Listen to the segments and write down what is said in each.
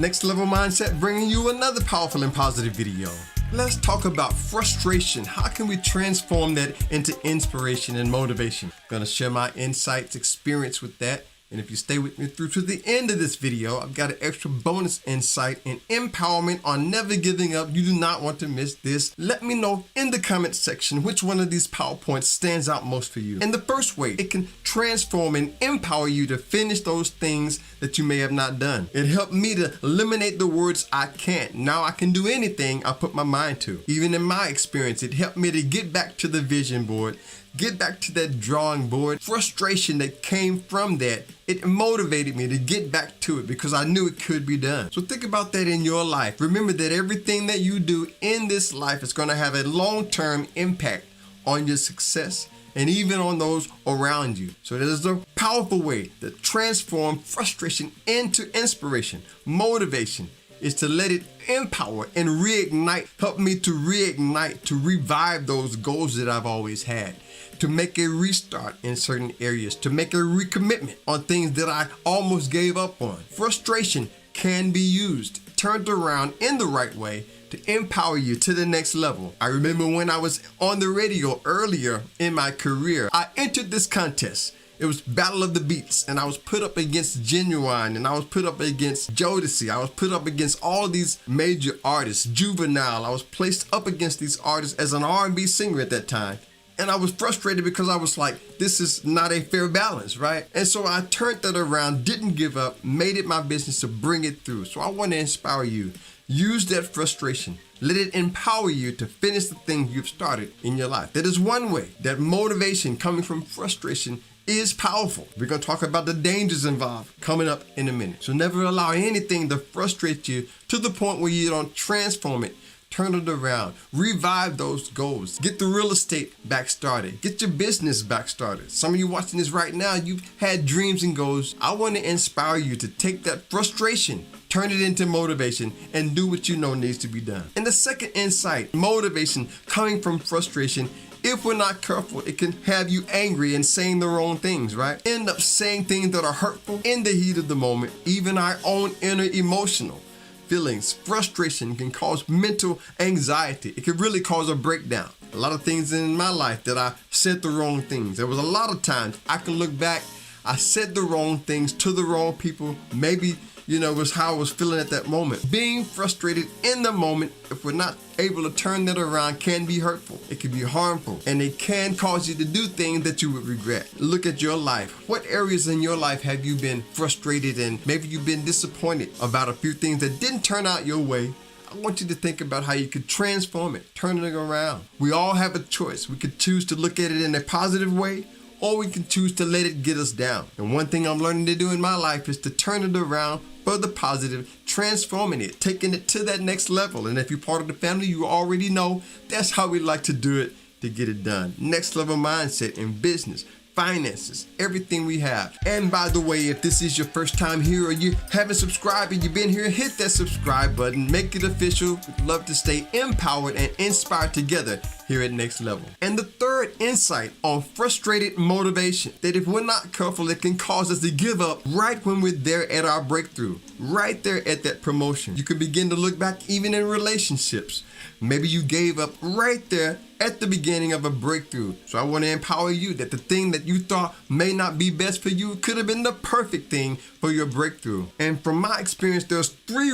Next Level Mindset bringing you another powerful and positive video. Let's talk about frustration. How can we transform that into inspiration and motivation? I'm going to share my insights, experience with that. And if you stay with me through to the end of this video, I've got an extra bonus insight and empowerment on never giving up. You do not want to miss this. Let me know in the comment section which one of these PowerPoints stands out most for you. And the first way, it can transform and empower you to finish those things that you may have not done. It helped me to eliminate the words I can't. Now I can do anything I put my mind to. Even in my experience, it helped me to get back to the vision board, get back to that drawing board. Frustration that came from that, it motivated me to get back to it because I knew it could be done. So think about that in your life. Remember that everything that you do in this life is going to have a long-term impact on your success and even on those around you. So that is a powerful way to transform frustration into inspiration. Motivation is to let it empower and reignite, help me to reignite, to revive those goals that I've always had, to make a restart in certain areas, to make a recommitment on things that I almost gave up on. Frustration can be used, turned around in the right way to empower you to the next level. I remember when I was on the radio earlier in my career, I entered this contest. It was Battle of the Beats, and I was put up against Genuine, and I was put up against Jodeci. I was put up against all these major artists, Juvenile. I was placed up against these artists as an R&B singer at that time. And I was frustrated because I was like, this is not a fair balance, right? And so I turned that around, didn't give up, made it my business to bring it through. So I want to inspire you. Use that frustration. Let it empower you to finish the things you've started in your life. That is one way that motivation coming from frustration is powerful. We're going to talk about the dangers involved coming up in a minute. So never allow anything to frustrate you to the point where you don't transform it. Turn it around, revive those goals, get the real estate back started, get your business back started. Some of you watching this right now, you've had dreams and goals. I want to inspire you to take that frustration, turn it into motivation, and do what you know needs to be done. And the second insight, motivation coming from frustration, if we're not careful, it can have you angry and saying the wrong things, right? End up saying things that are hurtful in the heat of the moment, even our own inner emotional feelings. Frustration can cause mental anxiety. It can really cause a breakdown. A lot of things in my life that I said the wrong things. There was a lot of times I can look back, I said the wrong things to the wrong people. Maybe, it was how I was feeling at that moment. Being frustrated in the moment, if we're not able to turn that around, can be hurtful. It can be harmful, and it can cause you to do things that you would regret. Look at your life. What areas in your life have you been frustrated in? Maybe you've been disappointed about a few things that didn't turn out your way. I want you to think about how you could transform it, turn it around. We all have a choice. We could choose to look at it in a positive way, or we can choose to let it get us down. And one thing I'm learning to do in my life is to turn it around for the positive, transforming it, taking it to that next level. And if you're part of the family, you already know that's how we like to do it to get it done. Next level mindset in business, finances, everything we have. And by the way, if this is your first time here or you haven't subscribed and you've been here, hit that subscribe button, make it official. We'd love to stay empowered and inspired together here at Next Level. And the third insight on frustrated motivation, that if we're not careful, it can cause us to give up right when we're there at our breakthrough, right there at that promotion. You can begin to look back even in relationships. Maybe you gave up right there at the beginning of a breakthrough. So I want to empower you that the thing that you thought may not be best for you could have been the perfect thing for your breakthrough. And from my experience, there's three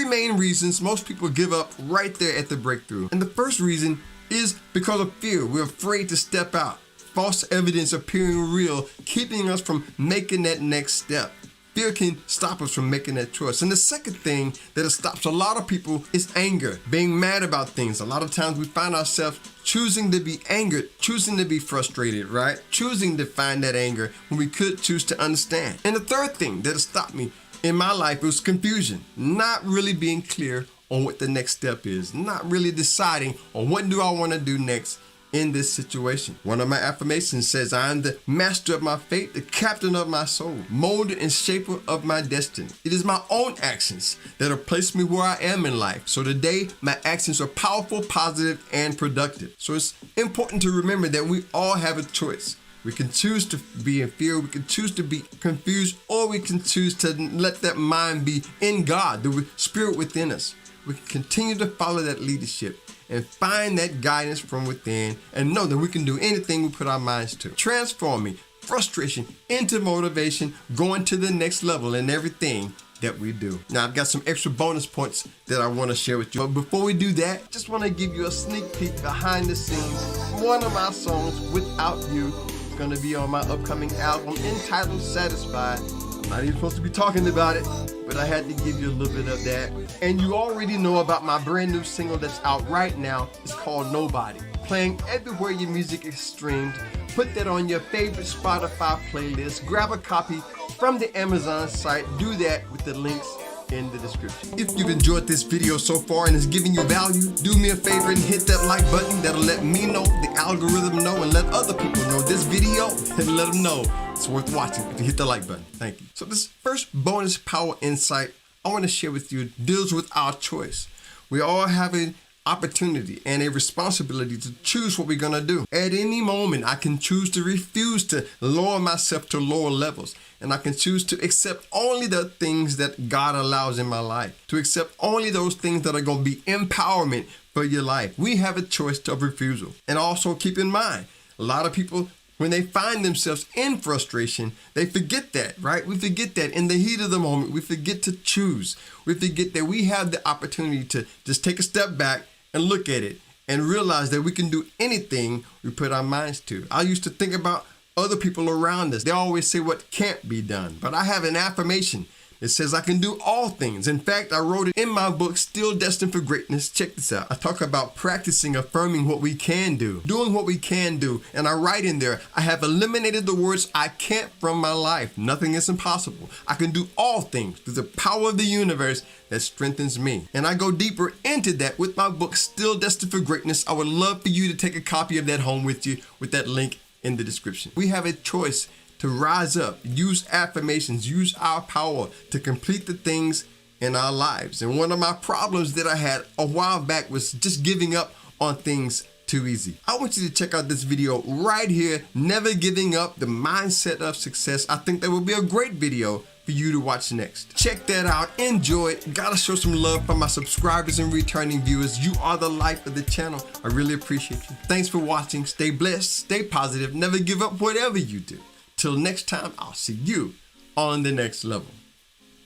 main reasons most people give up right there at the breakthrough. And the first reason is because of fear. We're afraid to step out. False evidence appearing real, keeping us from making that next step. Fear can stop us from making that choice. And the second thing that stops a lot of people is anger, being mad about things. A lot of times we find ourselves choosing to be angered, choosing to be frustrated, right? Choosing to find that anger when we could choose to understand. And the third thing that stopped me in my life was confusion, not really being clear on what the next step is, not really deciding on what do I want to do next in this situation. One of my affirmations says, I am the master of my fate, the captain of my soul, molder and shaper of my destiny. It is my own actions that have placed me where I am in life. So today, my actions are powerful, positive, and productive. So it's important to remember that we all have a choice. We can choose to be in fear, we can choose to be confused, or we can choose to let that mind be in God, the spirit within us. We can continue to follow that leadership and find that guidance from within and know that we can do anything we put our minds to. Transforming frustration into motivation, going to the next level in everything that we do. Now, I've got some extra bonus points that I want to share with you. But before we do that, just want to give you a sneak peek behind the scenes. One of my songs, Without You, is going to be on my upcoming album entitled Satisfied. I'm not even supposed to be talking about it, but I had to give you a little bit of that. And you already know about my brand new single that's out right now. It's called Nobody. Playing everywhere your music is streamed. Put that on your favorite Spotify playlist. Grab a copy from the Amazon site. Do that with the links in the description. If you've enjoyed this video so far and it's giving you value, do me a favor and hit that like button. That'll let me know, the algorithm know, and let other people know this video and let them know it's worth watching if you hit the like button. Thank you. So this first bonus power insight I want to share with you deals with our choice. We all have an opportunity and a responsibility to choose what we're going to do. At any moment, I can choose to refuse to lower myself to lower levels. And I can choose to accept only the things that God allows in my life. To accept only those things that are going to be empowerment for your life. We have a choice of refusal. And also keep in mind, a lot of people, when they find themselves in frustration, they forget that, right? We forget that in the heat of the moment. We forget to choose. We forget that we have the opportunity to just take a step back and look at it and realize that we can do anything we put our minds to. I used to think about other people around us. They always say what can't be done, but I have an affirmation that says I can do all things. In fact, I wrote it in my book, Still Destined for Greatness. Check this out. I talk about practicing affirming what we can do, doing what we can do. And I write in there, I have eliminated the words I can't from my life. Nothing is impossible. I can do all things through the power of the universe that strengthens me. And I go deeper into that with my book, Still Destined for Greatness. I would love for you to take a copy of that home with you with that link in the description. We have a choice to rise up, use affirmations, use our power to complete the things in our lives. And one of my problems that I had a while back was just giving up on things too easy. I want you to check out this video right here, Never Giving Up, the Mindset of Success. I think that will be a great video for you to watch next. Check that out, enjoy it. Gotta show some love for my subscribers and returning viewers. You are the life of the channel. I really appreciate you. Thanks for watching. Stay blessed, stay positive, never give up whatever you do. Till next time, I'll see you on the next level.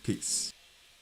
Peace.